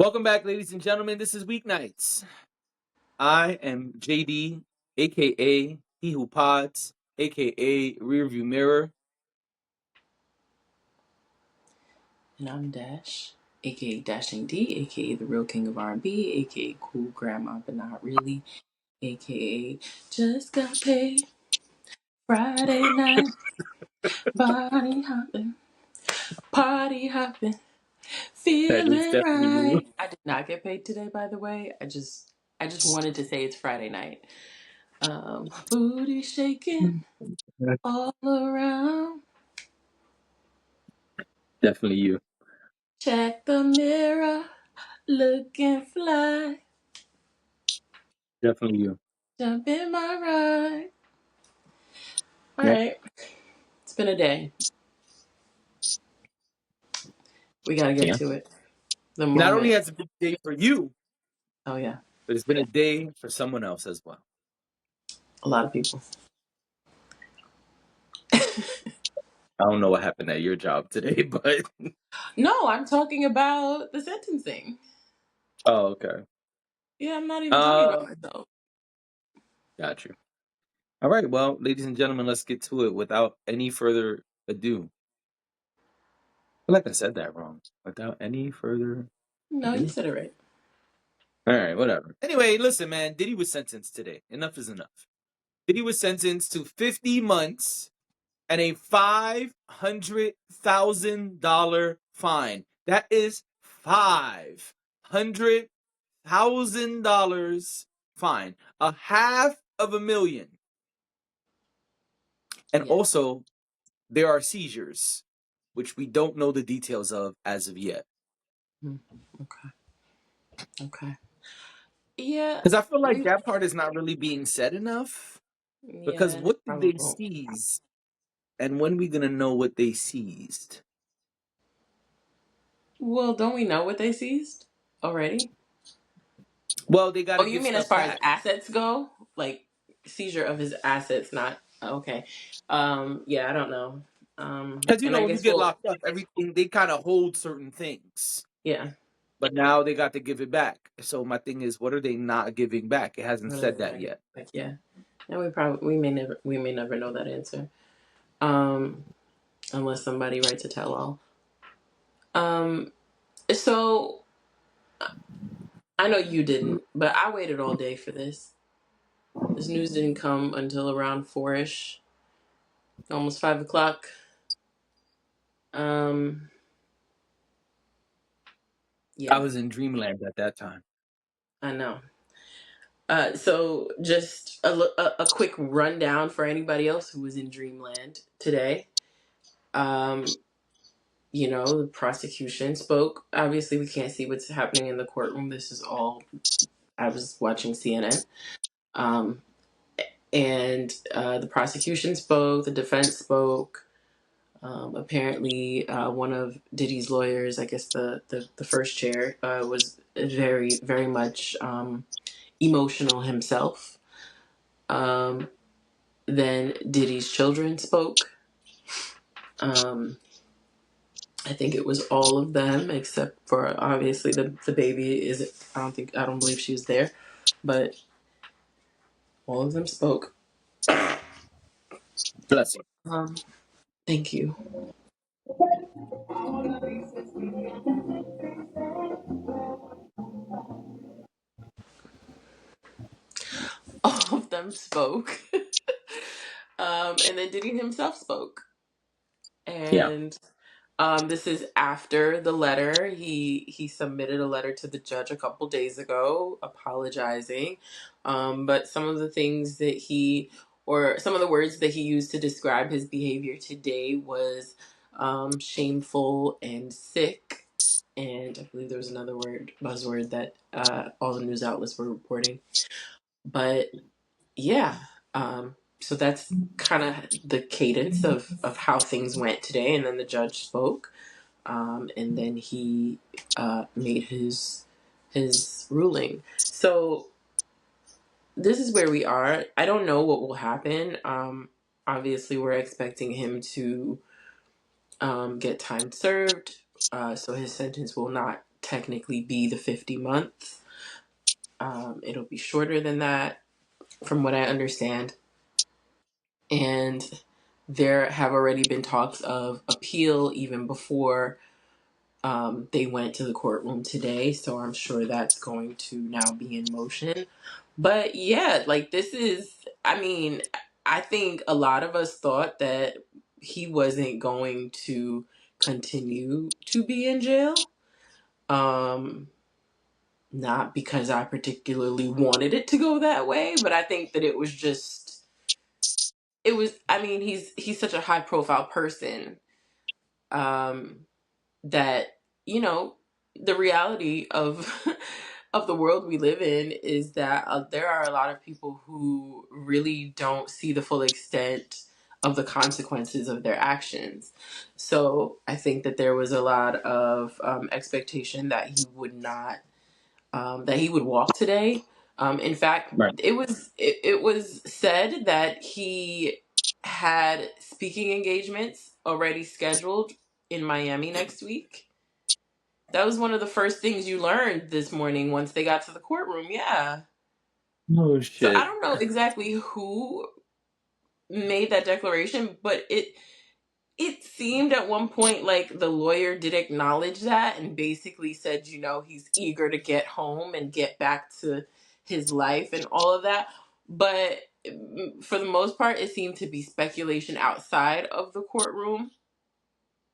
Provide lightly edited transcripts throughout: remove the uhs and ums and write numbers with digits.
Welcome back, ladies and gentlemen. This is Weeknights. I am JD, aka He Who Pods, aka Rearview Mirror. And I'm Dash, aka Dashing D, aka the real king of R&B, aka cool grandma, but not really, aka just got paid Friday night, party hopping, That is feeling definitely you. right. I did not get paid today, by the way. I just wanted to say it's Friday night. Booty shaking all around. Definitely you. Check the mirror, looking fly. Definitely you. Jump in my ride. All Yeah. right. It's been a day. We got to get Yeah. to it. The Not only moment. has it been a day for you, Oh, yeah. but it's been a day for someone else as well. A lot of people. I don't know what happened at your job today, but No, I'm talking about the sentencing. oh, okay. Yeah, I'm not even talking about Um, myself. got you. All right. Well, ladies and gentlemen, let's get to it without any further ado. I feel like I said that wrong. Without any further No, you ado. said it right. All right, whatever. Anyway, listen, man. Diddy was sentenced today. Enough is enough. Diddy was sentenced to 50 months and a $500,000 fine. That is $500,000 fine. $500,000. And Yeah. also, there are seizures, which we don't know the details of as of yet. Hmm. Okay. Okay. Yeah. Because I feel like We. that part is not really being said enough. Yeah, Because and it what did probably they won't. seize? And when we gonna know what they seized? Well, don't we know what they seized already? Well, they got Oh, to you give mean as stuff far as back assets go? Like seizure of his assets, not okay. Yeah, I don't know. because And I when you guess get we'll. locked up, everything they kind of hold certain things, Yeah. but now they got to give it back. So my thing is, what are they not giving back? It hasn't What are said they that not getting? yet. Like, yeah. And we may never know that answer. Um, unless somebody writes a tell all. Um, so I know you didn't, but I waited all day for this. This news didn't come until around 4ish, almost 5 o'clock. Um, I yeah, was in dreamland at that time. I know. So just a quick rundown for anybody else who was in Dreamland today. Um, the prosecution spoke. Obviously, we can't see what's happening in the courtroom. This is all. I was watching CNN. Um, and the prosecution spoke, the defense spoke. Apparently, one of Diddy's lawyers, I guess the first chair, was very, very much emotional himself. Um, then Diddy's children spoke. Um, I think it was all of them except for obviously the baby. I don't believe she was there, but all of them spoke. Bless you. Um, thank you. All of them spoke. And then Diddy himself spoke. Yeah, And this is after the letter. He submitted a letter to the judge a couple days ago apologizing. But some of the things that some of the words that he used to describe his behavior today was shameful and sick. And I believe there was another buzzword that all the news outlets were reporting. But yeah, so that's kind of the cadence of how things went today. And then the judge spoke, and then he made his ruling. So this is where we are. I don't know what will happen. Obviously, we're expecting him to get time served, so his sentence will not technically be the 50 months. It'll be shorter than that, from what I understand. And there have already been talks of appeal even before they went to the courtroom today. So I'm sure that's going to now be in motion. But yeah, like this is, I mean, I think a lot of us thought that he wasn't going to continue to be in jail. Um, Not because I particularly wanted it to go that way, but I think that it was just, it was, I mean, he's such a high profile person, um, that, you know, the reality of of the world we live in is that there are a lot of people who really don't see the full extent of the consequences of their actions. So I think that there was a lot of expectation that he would not, that he would walk today. In fact, Right. it was said that he had speaking engagements already scheduled in Miami next week. That was one of the first things you learned this morning once they got to the courtroom. Yeah. No So I shit. don't know exactly who made that declaration, but it seemed at one point like the lawyer did acknowledge that and basically said, you know, he's eager to get home and get back to his life and all of that. But for the most part, it seemed to be speculation outside of the courtroom.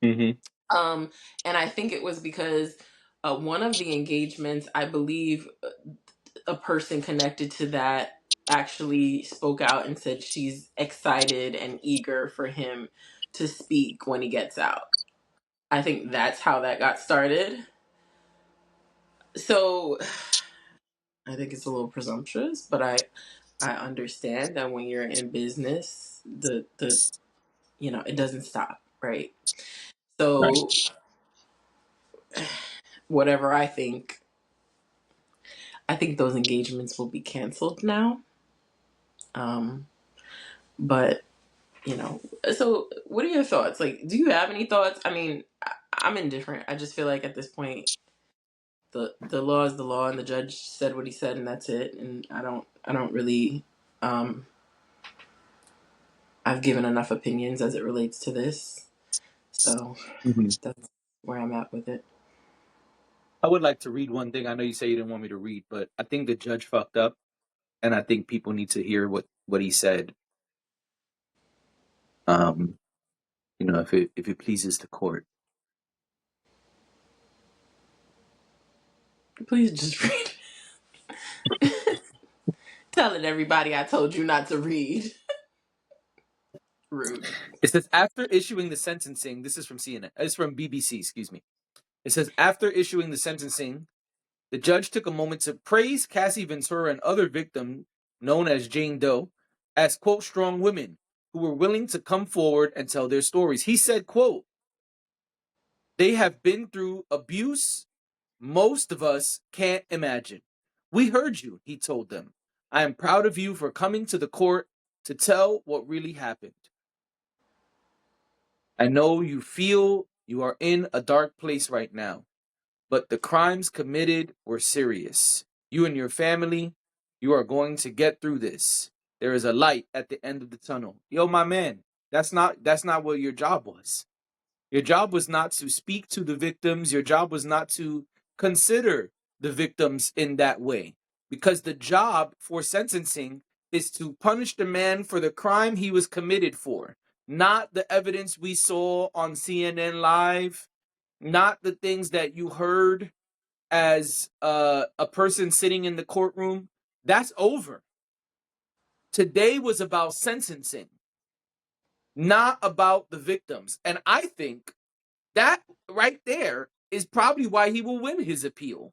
Hmm. Um, and I think it was because one of the engagements, I believe, a person connected to that actually spoke out and said she's excited and eager for him to speak when he gets out. I think that's how that got started. So I think it's a little presumptuous, but I understand that when you're in business, the you know, it doesn't stop, right? Right. So whatever I think those engagements will be canceled now. Um, but you know, so what are your thoughts? Like, do you have any thoughts? I mean, I'm indifferent. I just feel like at this point, the law is the law, and the judge said what he said, and that's it. And I don't really, um, I've given enough opinions as it relates to this, so Hmm. that's where I'm at with it. I would like to read one thing. I know you say you didn't want me to read, but I think the judge fucked up, and I think people need to hear what he said. Um, if it pleases the court. Please just read. Telling everybody I told you not to read. Rude. It says after issuing the sentencing, this is from CNN. It's from BBC, excuse me. It says after issuing the sentencing, the judge took a moment to praise Cassie Ventura and other victims, known as Jane Doe, as quote strong women who were willing to come forward and tell their stories. He said, quote, they have been through abuse most of us can't imagine. We heard you, he told them. I am proud of you for coming to the court to tell what really happened. I know you feel you are in a dark place right now, but the crimes committed were serious. You and your family, you are going to get through this. There is a light at the end of the tunnel. Yo, my man, that's not what your job was. Your job was not to speak to the victims. Your job was not to consider the victims in that way. Because the job for sentencing is to punish the man for the crime he was committed for, not the evidence we saw on CNN Live, not the things that you heard as a person sitting in the courtroom. That's over. Today was about sentencing, not about the victims. And I think that right there is probably why he will win his appeal.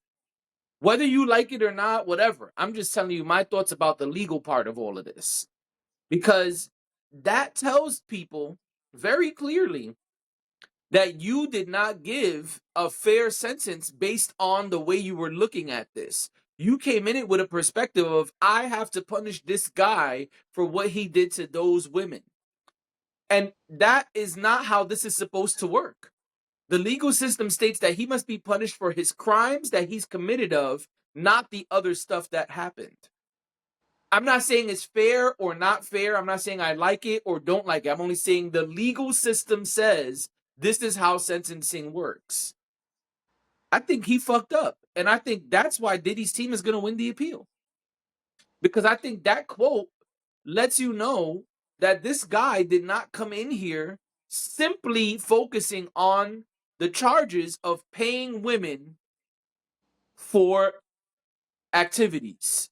Whether you like it or not, whatever. I'm just telling you my thoughts about the legal part of all of this. Because that tells people very clearly that you did not give a fair sentence based on the way you were looking at this. You came in it with a perspective of, I have to punish this guy for what he did to those women. And that is not how this is supposed to work. The legal system states that he must be punished for his crimes that he's committed of, not the other stuff that happened. I'm not saying it's fair or not fair. I'm not saying I like it or don't like it. I'm only saying the legal system says this is how sentencing works. I think he fucked up. And I think that's why Diddy's team is going to win the appeal. Because I think that quote lets you know that this guy did not come in here simply focusing on the charges of paying women for activities.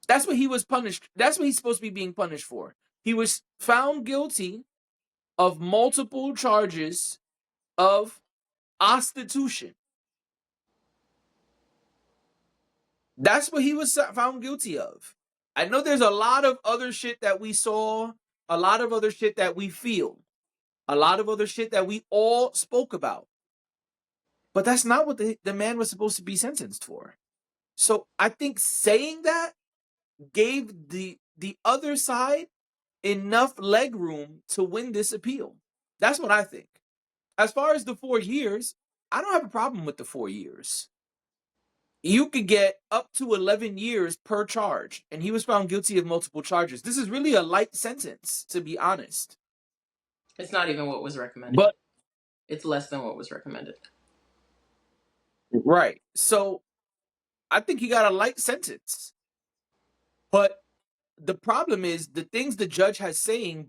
That's what he was punished. That's what he's supposed to be being punished for. He was found guilty of multiple charges of prostitution. That's what he was found guilty of. I know there's a lot of other shit that we saw, a lot of other shit that we feel, a lot of other shit that we all spoke about. But that's not what the man was supposed to be sentenced for. So I think saying that gave the other side enough leg room to win this appeal. That's what I think. As far as the 4 years, I don't have a problem with the 4 years. You could get up to 11 years per charge, and he was found guilty of multiple charges. This is really a light sentence, to be honest. It's not even what was recommended. But It's less than what was recommended. right. So I think he got a light sentence. But the problem is the things the judge has said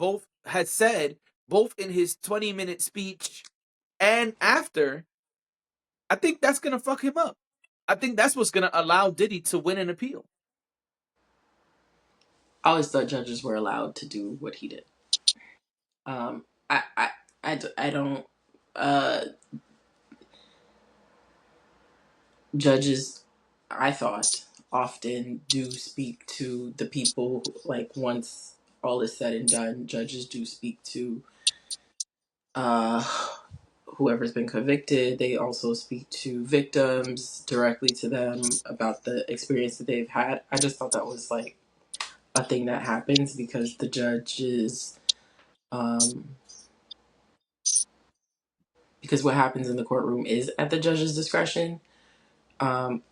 both in his 20-minute speech and after, I think that's gonna fuck him up. I think that's what's gonna allow Diddy to win an appeal. I always thought judges were allowed to do what he did. Um, I, I, I don't. Uh, Judges, I thought, often do speak to the people. Like once all is said and done, judges do speak to uh, whoever's been convicted. They also speak to victims directly to them about the experience that they've had. I just thought that was like a thing that happens because the judges, um, because what happens in the courtroom is at the judge's discretion.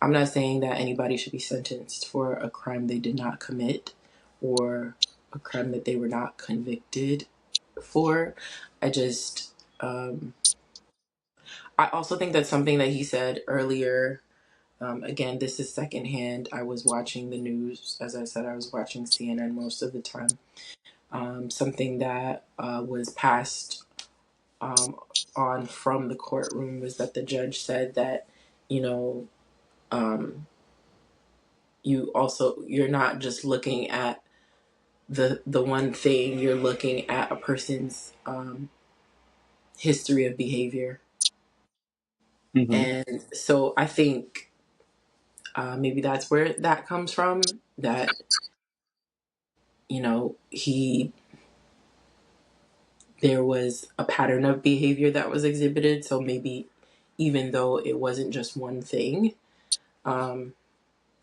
I'm not saying that anybody should be sentenced for a crime they did not commit or a crime that they were not convicted for. I just, I also think that something that he said earlier, again, this is secondhand. I was watching the news. As I said, I was watching CNN most of the time. Something that was passed on from the courtroom was that the judge said that, you know, um, you're not just looking at the one thing, you're looking at a person's history of behavior. Mm-hmm. And so I think maybe that's where that comes from, that he there was a pattern of behavior that was exhibited. So maybe even though it wasn't just one thing, um,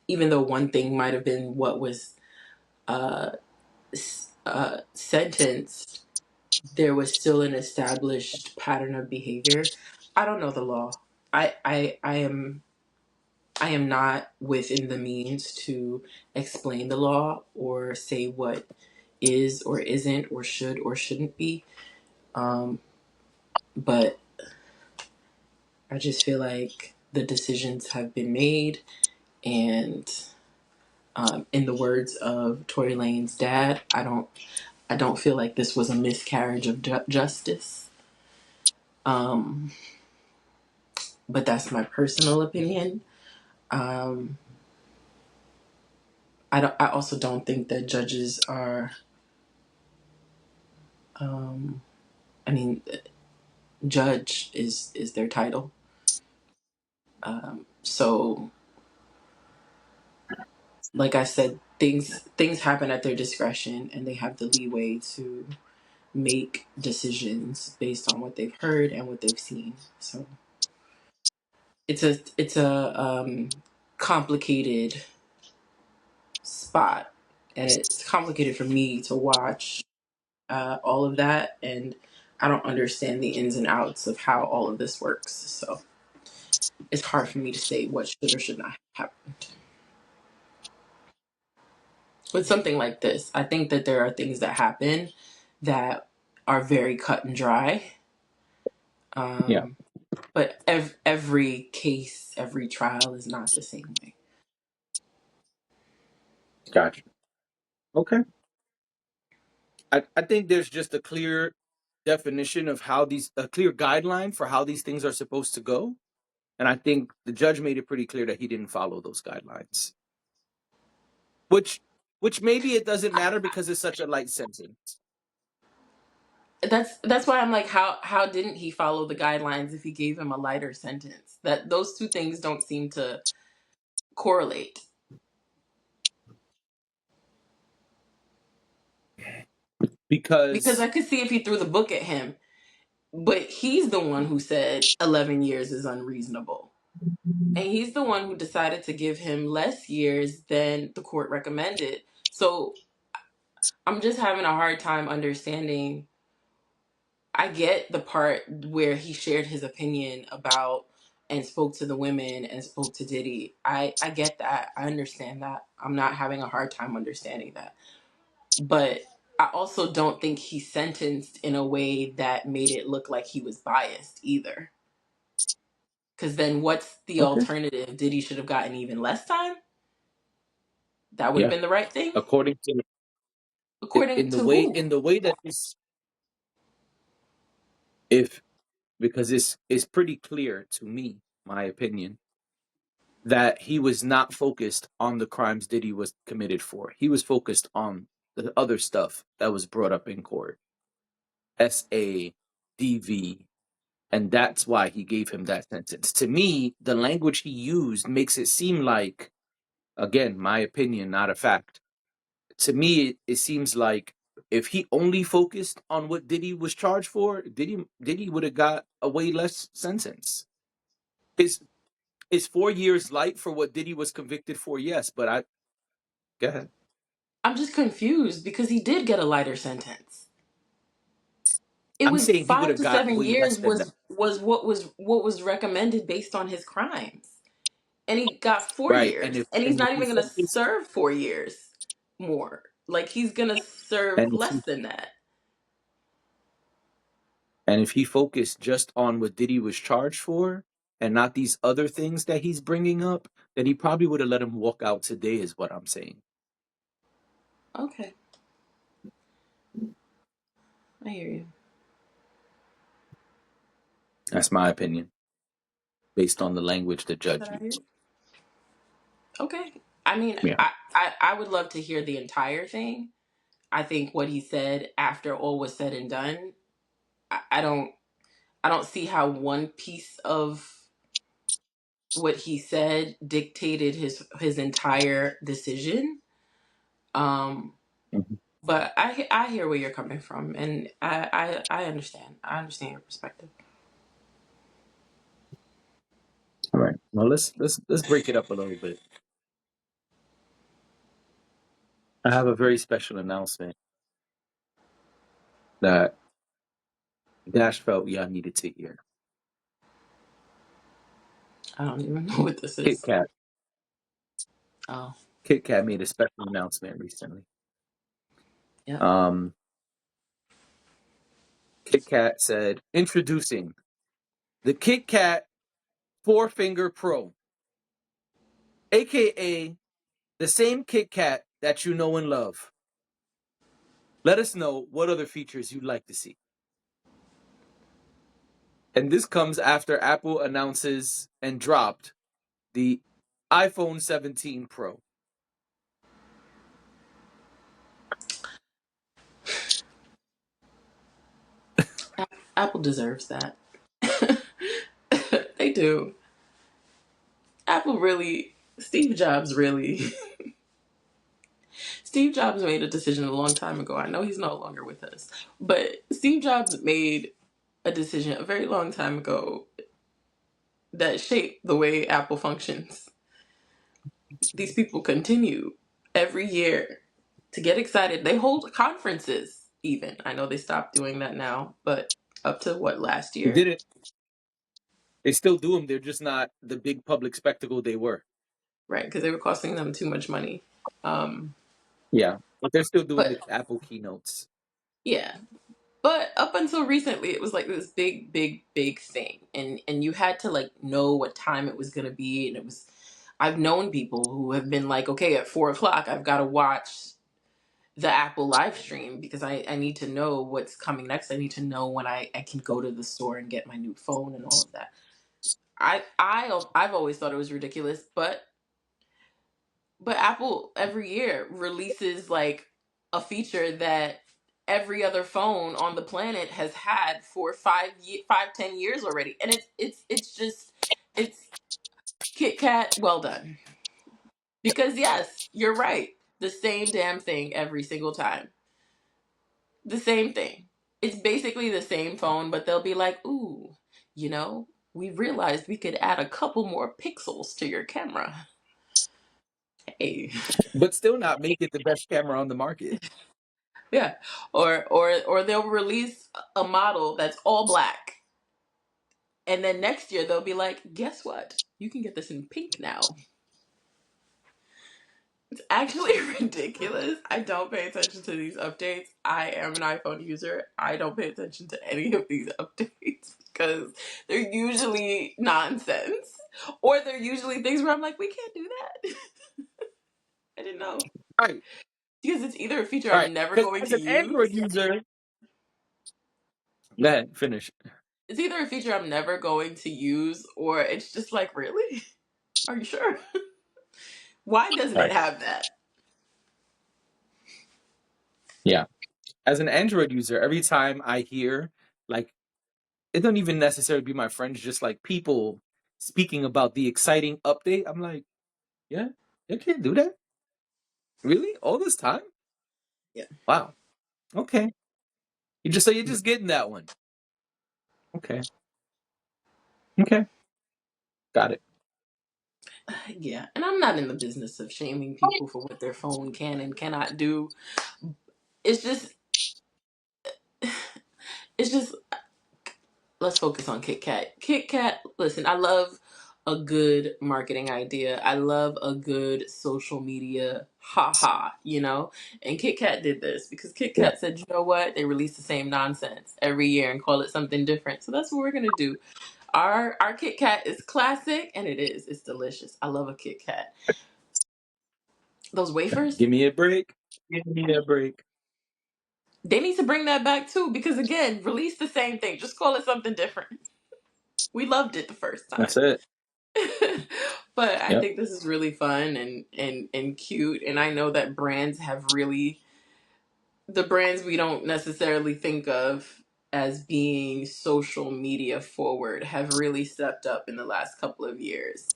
even though one thing might have been what was uh, sentenced, there was still an established pattern of behavior. I don't know the law. I am not within the means to explain the law or say what is or isn't or should or shouldn't be. Um, but I just feel like the decisions have been made, and in the words of Tory Lane's dad, I don't feel like this was a miscarriage of justice. Um, but that's my personal opinion. Um, I also don't think that judges are. Um, I mean, judge is their title. So, like I said, things happen at their discretion, and they have the leeway to make decisions based on what they've heard and what they've seen. So, it's a complicated spot, and it's complicated for me to watch all of that. And I don't understand the ins and outs of how all of this works. So it's hard for me to say what should or should not have happened. With something like this, I think that there are things that happen that are very cut and dry. Yeah, Um, but every case, every trial is not the same way. gotcha. Okay. I think there's just a clear definition of how these a clear guideline for how these things are supposed to go. And I think the judge made it pretty clear that he didn't follow those guidelines. Which maybe it doesn't matter because it's such a light sentence. That's why I'm like, how didn't he follow the guidelines if he gave him a lighter sentence? That those two things don't seem to correlate. Because Because I could see if he threw the book at him, but he's the one who said 11 years is unreasonable. And he's the one who decided to give him less years than the court recommended. So I'm just having a hard time understanding. I get the part where he shared his opinion about and spoke to the women and spoke to Diddy. I get that. I understand that. I'm not having a hard time understanding that. But I also don't think he sentenced in a way that made it look like he was biased either. Because then what's the okay, alternative? Diddy should have gotten even less time? That would have yeah, been the right thing? according to According to who? in the way that this if because it's pretty clear to me, my opinion, that he was not focused on the crimes Diddy was committed for. He was focused on the other stuff that was brought up in court. SA, DV, and that's why he gave him that sentence. To me, the language he used makes it seem like, again, my opinion, not a fact. To me, it seems like if he only focused on what Diddy was charged for, Diddy would have got a way less sentence. Is 4 years light for what Diddy was convicted for? Yes, but I go ahead. I'm just confused because he did get a lighter sentence. It I'm was saying he would five have to got seven way less years than that. was recommended based on his crimes. And he got four Right. years. And he's not If he even gonna focused serve 4 years more. Like he's gonna serve and if less he than that. and if he focused just on what Diddy was charged for and not these other things that he's bringing up, then he probably would have let him walk out today, is what I'm saying. Okay. I hear you. That's my opinion, based on the language the judge But I hear used. you. Okay. I mean, Yeah. I would love to hear the entire thing. I think what he said after all was said and done, I don't see how one piece of what he said dictated his entire decision. Um, Mhm. but I hear where you're coming from, and I understand. I understand your perspective. All right. Well, let's break it up a little bit. I have a very special announcement that Dash felt y'all needed to hear. I don't even know what this is. KitKat Oh, KitKat made a special announcement recently. yeah. Um, KitKat said, introducing the KitKat Four Finger Pro, aka the same KitKat that you know and love. Let us know what other features you'd like to see. And this comes after Apple announces and dropped the iPhone 17 Pro. Apple deserves that. They do. Apple really, Steve Jobs really, Steve Jobs made a decision a long time ago. I know he's no longer with us, but Steve Jobs made a decision a very long time ago that shaped the way Apple functions. These people continue every year to get excited. They hold conferences, even. I know they stopped doing that now, but up to what, last They year? didn't. They still do them. They're just not the big public spectacle they were. Right, because they were costing them too much money. Um, Yeah, but they're still doing the but Apple keynotes. yeah, but up until recently, it was like this big, big, big thing, and you had to like know what time it was gonna be, and it was. I've known people who have been like, okay, at 4 o'clock, I've got to watch the Apple live stream because I need to know what's coming next. I need to know when I can go to the store and get my new phone and all of that. I've always thought it was ridiculous, but Apple every year releases like a feature that every other phone on the planet has had for 10 years already, and it's just it's KitKat. Well done, because yes, you're right. The same damn thing every single time. The same thing. It's basically the same phone, but they'll be like, "Ooh, we realized we could add a couple more pixels to your camera." Hey. But still not make it the best camera on the market. Yeah. Or they'll release a model that's all black. And then next year they'll be like, "Guess what? You can get this in pink now." It's actually ridiculous. I don't pay attention to these updates. I am an iPhone user. I don't pay attention to any of these updates because they're usually nonsense. Or they're usually things where I'm like, we can't do that. I didn't know. Right, Because it's either a feature right. I'm never Because going as to an Android use. user, go ahead, finish. It's either a feature I'm never going to use, or it's just like, really? Are you sure? Why doesn't it Right. have that? Yeah. As an Android user, every time I hear like it don't even necessarily be my friends, just like people speaking about the exciting update, I'm like, yeah, you can't do that. Really? All this time? Yeah. Wow. Okay. You're just getting that one. Okay. Okay. Got it. Yeah. And I'm not in the business of shaming people for what their phone can and cannot do. It's just, it's just, let's focus on KitKat. KitKat, listen, I love a good marketing idea. I love a good social media haha. And KitKat did this because Yeah. KitKat said, you know what? They release the same nonsense every year and call it something different. So that's what we're gonna do. Our KitKat is classic, and it is. It's delicious. I love a KitKat. Those wafers, Give me a break. Give me a break. they need to bring that back too because again, release the same thing. Just call it something different. We loved it the first time. That's it. But I Yep. think this is really fun and cute, and I know that brands have really, the brands we don't necessarily think of as being social media forward have really stepped up in the last couple of years,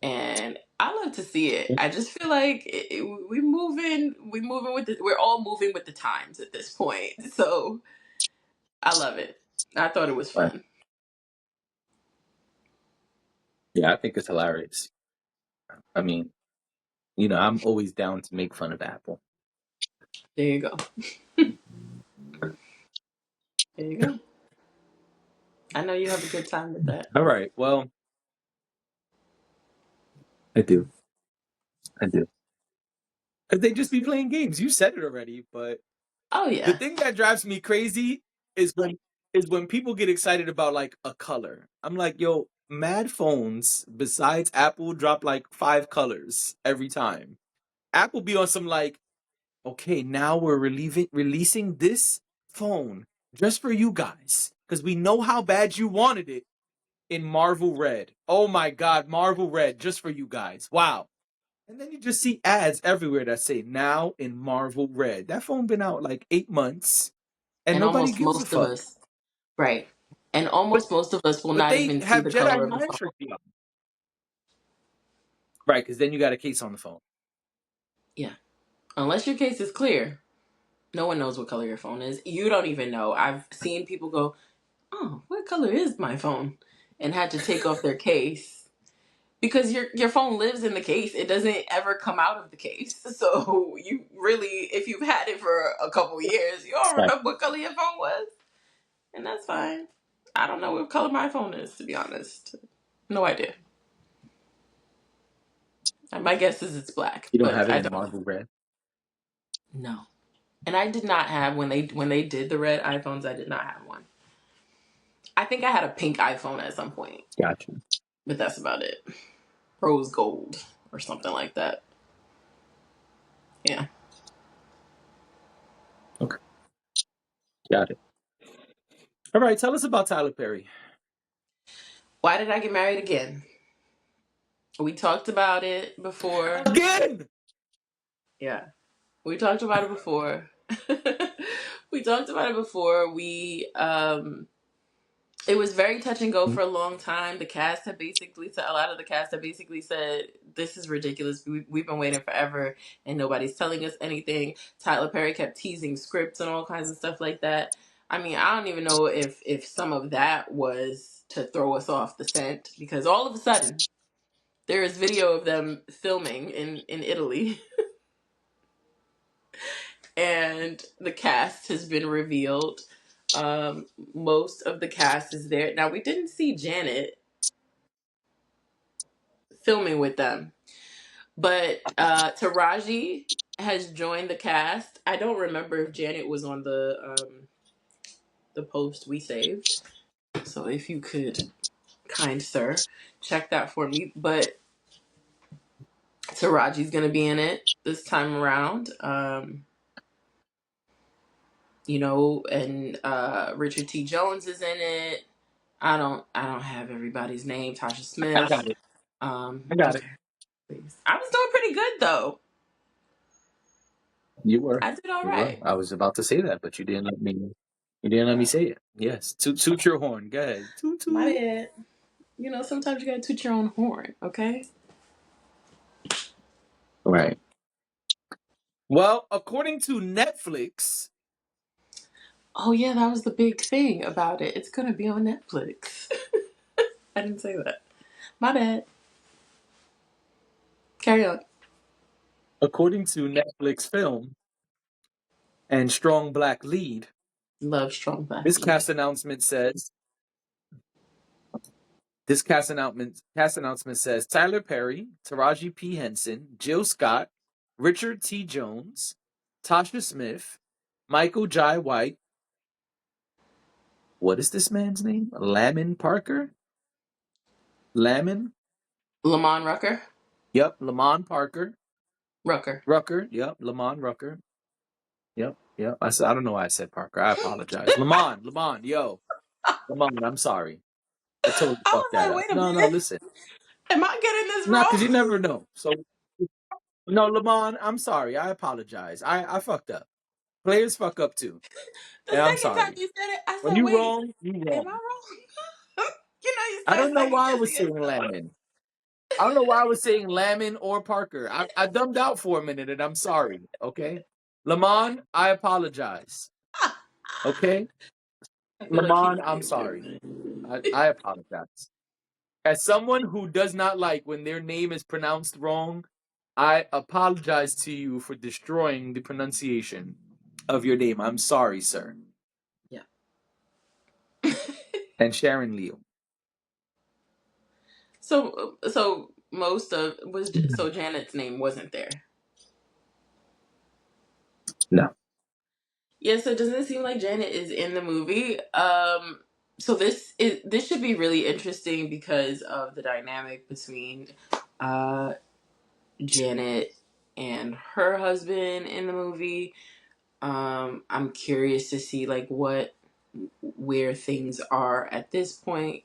and I love to see it. I just feel like we moving with we're all moving with the times at this point. So I love it. I thought it was Right. fun. Yeah, I think it's hilarious. I mean, I'm always down to make fun of Apple. There you go. There you go. I know you have a good time with that. All right. Well, I do. I do. Because they just be playing games. You said it already, but Oh the yeah. thing that drives me crazy is when people get excited about like a color. I'm like, yo, mad phones besides Apple drop like 5 colors every time. Apple be on some like, okay, now we're releasing this phone just for you guys because we know how bad you wanted it in Marvel Red. Oh my God, Marvel Red just for you guys. Wow. And then you just see ads everywhere that say now in Marvel Red. That phone been out like 8 months and And nobody almost gives a most of fuck. us, right? And But almost most of us will but not they even see have the Jedi color of the mind phone. trick you. Right, because then you got a case on the phone. Yeah. Unless your case is clear, no one knows what color your phone is. You don't even know. I've seen people go, "Oh, what color is my phone?" and had to take off their case because your phone lives in the case. It doesn't ever come out of the case. So you really, if you've had it for a couple years, you don't Right. remember what color your phone was. and that's fine. I don't know what color my phone is, to be honest. No idea. My guess is it's black, You don't but have it I in don't marble red. know. And I did not have when they did the red iPhones. I did not have one. I think I had a pink iPhone at some point, Gotcha. but that's about it. Rose gold or something like that. Yeah. Okay, got it. All right, tell us about Tyler Perry. Why did I get married again? We talked about it before. Again. Yeah. We talked about it before. We talked about it before. It was very touch and go for a long time. The cast had basically said, a lot of the cast had basically said, this is ridiculous. We've been waiting forever and nobody's telling us anything. Tyler Perry kept teasing scripts and all kinds of stuff like that. I mean, I don't even know if some of that was to throw us off the scent, because all of a sudden there is video of them filming in Italy and the cast has been revealed. Most of the cast is there. Now, we didn't see Janet filming with them, but Taraji has joined the cast. I don't remember if Janet was on the post we saved. So if you could, kind sir, check that for me. But Taraji's gonna be in it this time around. And Richard T. Jones is in it. I don't have everybody's name. Tasha I Smith. got it. I got it. Okay, please. I was doing pretty good though. You were. I did all You were. right. I was about to say that, but you didn't let me. You didn't let me say it. Yes. Toot your horn. Go ahead. Toot My toot. bad. Sometimes you gotta toot your own horn, okay? Right. Well, according to Netflix, Oh yeah, that was the big thing about it. It's gonna be on Netflix. I didn't say that. My bad. Carry on. according to Netflix film and strong black lead, Love strong black this lead. cast announcement says this cast announcement says Tyler Perry, Taraji P. Henson, Jill Scott, Richard T. Jones, Tasha Smith, Michael Jai White. What is this man's name? Lamon Parker? Lamon? Lamon Rucker. Yep, Lamon Parker. Rucker. Rucker. Yep, Lamon Rucker. Yep, yep. I don't know why I said Parker. I apologize. Lamon, yo. Lamon, I'm sorry. I totally I was fucked that like, up. wait a No, minute. listen. Am I getting this No, because you wrong? never know. So, no, Lamon, I'm sorry. I apologize. I fucked up. Players fuck up too. The And I'm second time sorry. you said it, I When said, you wait, wrong, you am I wrong. wrong? You I start don't know second why I guessing was saying yourself. Lamon. I don't know why I was saying Lamon or Parker. I dumbed out for a minute and I'm sorry. Okay? Lamon, I apologize. Okay? I feel like he Lamon, was I'm being sorry. rude. I apologize. As someone who does not like when their name is pronounced wrong, I apologize to you for destroying the pronunciation of your name. I'm sorry, sir. Yeah. And Sharon Leo. So most of was so Janet's name wasn't there. No. Yeah, so doesn't it seem like Janet is in the movie? So this should be really interesting because of the dynamic between uh Janet and her husband in the movie. I'm curious to see like where things are at this point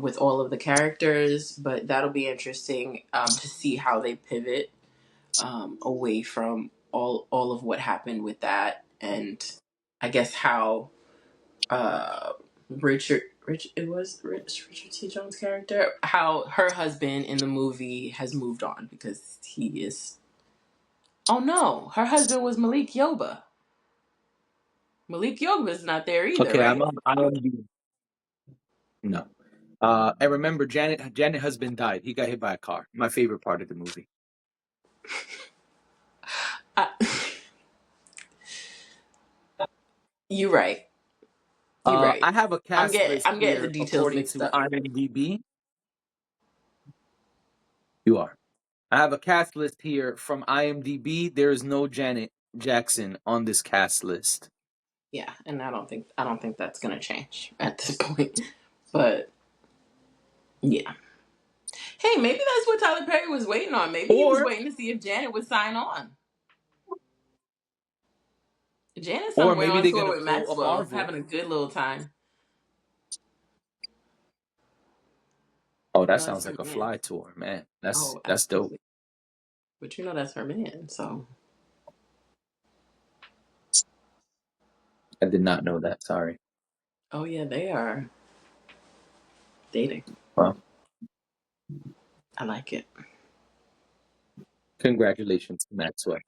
with all of the characters, but that'll be interesting to see how they pivot away from all of what happened with that, and I guess how uh, Richard T. Jones' character, how her husband in the movie has moved on because he is. Oh no, her husband was Malik Yoba. Malik Yoba is not there either, Okay, right? no. And remember, Janet husband died. He got hit by a car. My favorite part of the movie. I, you're right. You're right. I have a cast list I'm getting the here details according mixed to up. IMDb. You are. I have a cast list here from IMDb. There is no Janet Jackson on this cast list. Yeah, and I don't think that's gonna change at this point. But yeah. Hey, maybe that's what Tyler Perry was waiting on. Maybe he was Or waiting to see if Janet would sign on. Janet's or somewhere maybe on they're tour gonna with pull a Maxwell, Marvel. having a good little time. Oh, You that know, that's sounds her like a man. fly tour, man. Oh, That's dope. absolutely. But you know that's her man, so I did not know that. Sorry. oh yeah, they are dating. Well, I like it. congratulations, Maxwell.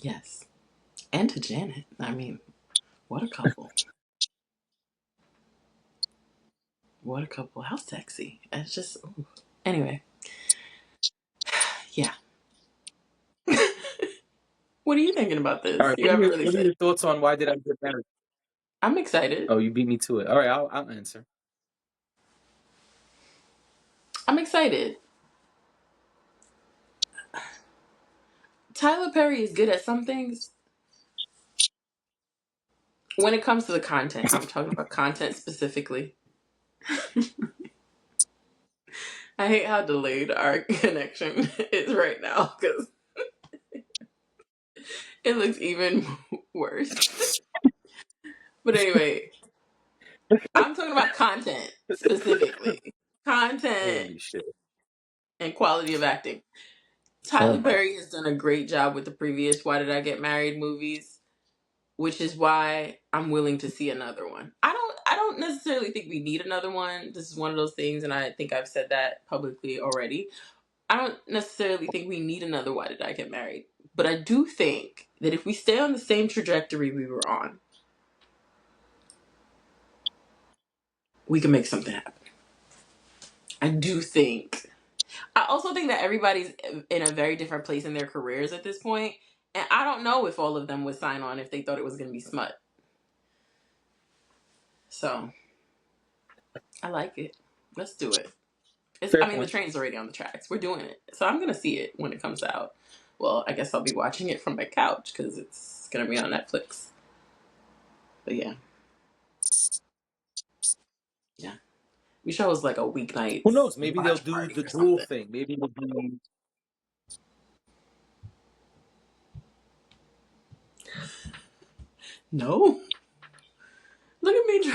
Yes. And to Janet. I mean, what a couple. What a couple. How sexy. It's just ooh. Anyway. Yeah. What are you thinking about All this? right. You haven't really What are said. your thoughts on Why Did I Get Married? I'm excited. Oh, you beat me to it. All right, I'll answer. I'm excited. Tyler Perry is good at some things. When it comes to the content, I'm talking about content specifically. I hate how delayed our connection is right now because it looks even worse. But anyway, I'm talking about content specifically. Content Holy shit. and quality of acting. Oh Tyler my. Perry has done a great job with the previous Why Did I Get Married movies, which is why I'm willing to see another one. I don't necessarily think we need another one. This is one of those things, and I think I've said that publicly already. I don't necessarily think we need another Why Did I Get Married? But I do think that if we stay on the same trajectory we were on, we can make something happen. I do think. I also think that everybody's in a very different place in their careers at this point, and I don't know if all of them would sign on if they thought it was going to be smut. So I like it. Let's do it. Fair I mean, the point. train's already on the tracks. We're doing it. So I'm going to see it when it comes out. Well, I guess I'll be watching it from my couch because it's going to be on Netflix. But yeah. Yeah. We show us like a Who weeknights knows? Maybe they'll watch do party the or dual something. thing. Maybe it'll be. No. Look at me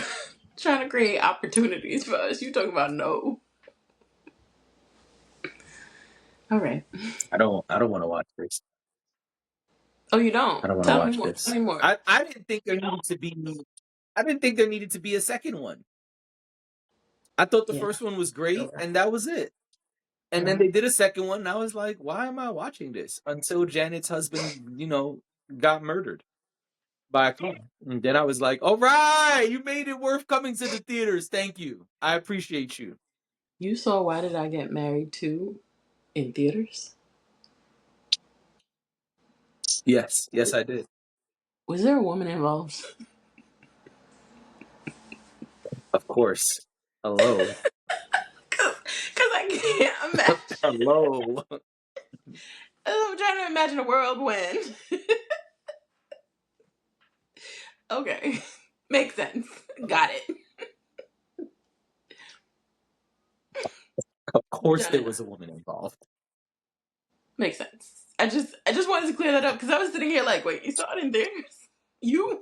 trying to create opportunities for us. You talking about no. All right. I don't want to watch this. Oh, you don't? I don't want to Tell me watch more. Tell this. me more. I didn't think there needed to be. I didn't think there needed to be a second one. I thought the Yeah. first one was You're great, right. and that was it. And You're then they right. did a second one, and I was like, why am I watching this? Until Janet's husband, got murdered by a car. And then I was like, all right, you made it worth coming to the theaters. Thank you. I appreciate you. You saw Why Did I Get Married Too in theaters? Yes, yes, I did. Was there a woman involved? Of course. Hello. Cause I can't imagine. Hello. I'm trying to imagine a world when. Okay, makes sense. Got it. Of course Done there enough. was a woman involved. Makes sense. I just wanted to clear that up because I was sitting here like, wait, you saw it in theaters? You?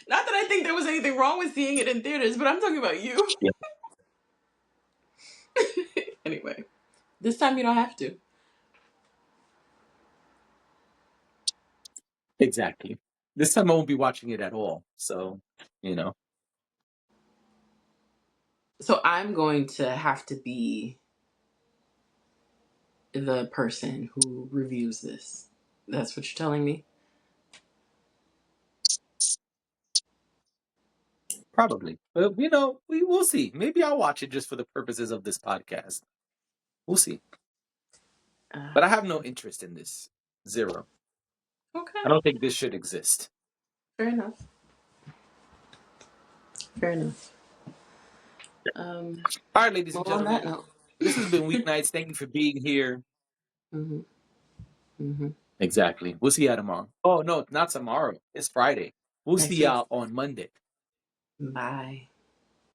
Not that I think there was anything wrong with seeing it in theaters, but I'm talking about you. Yeah, Anyway, this time you don't have to. exactly. This time I won't be watching it at all. So, you know. So I'm going to have to be the person who reviews this. That's what you're telling me? Probably. But we will see. Maybe I'll watch it just for the purposes of this podcast. We'll see. Uh, But I have no interest in this. Zero. okay, I don't think this should exist. fair enough. Fair enough. Um, All right, ladies and well, on that gentlemen, note. this has been Weeknights. Thank you for being here. Hmm. Hmm. Exactly. We'll see y'all tomorrow. Oh, no, not tomorrow. It's Friday. We'll see Next week. y'all on Monday. Bye.